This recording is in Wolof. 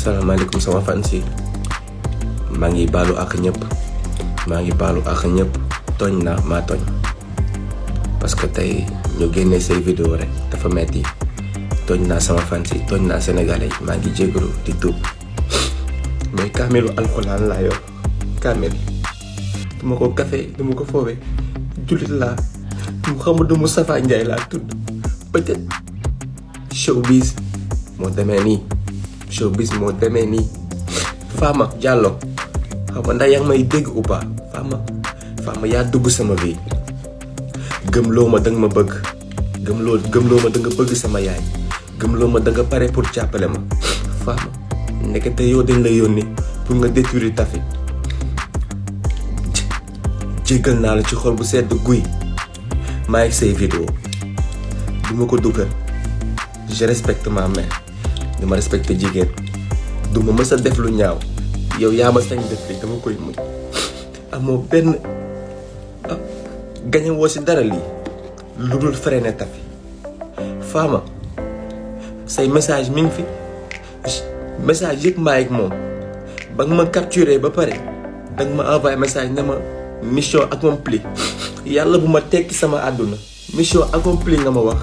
Assalamualaikum sama fans yi maa ngi baalu ak ñëpp tooñ naa maa tooñ parce que tey ñu génnee say vidéo rek dafa metti tooñ naa sama fans yi tooñ naa sénégalais yi maa ngi jégalu di tuub mais kaamilu alxuraan laa yor kaamil duma ko kafe duma ko foowe jullit laa Mouhamadou Moustapha Ndiaye laa tudd peut-être showbiz moo demee nii Fama Diallo xam nga ndax yaa ngi may dégg ou pas Fama yaa dugg sama vie gëmloo ma danga ma bëgg gëmloo ma danga bëgg sama yaay gëmloo ma danga pare pour jàppale ma Fama nekkate yow dañ la yónni pour nga détruire Tafi jéggal naa la ci xol bu sedd guy maa ngi say vidéo du ma ko dugal je respecte ma mère dama respecte jigéen du ma mës a def lu ñaaw yow yaa ma sañ def li dama koy muñ amoo benn gañe woo si dara lii lu dul freiné Tafi Fama say message mi ngi fi message yëpp maa ak moom ba nga ma capturé ba pare danga ma envoyé message ne ma mission accomplie yàlla bu ma tekki sama àdduna mission accomplie nga ma wax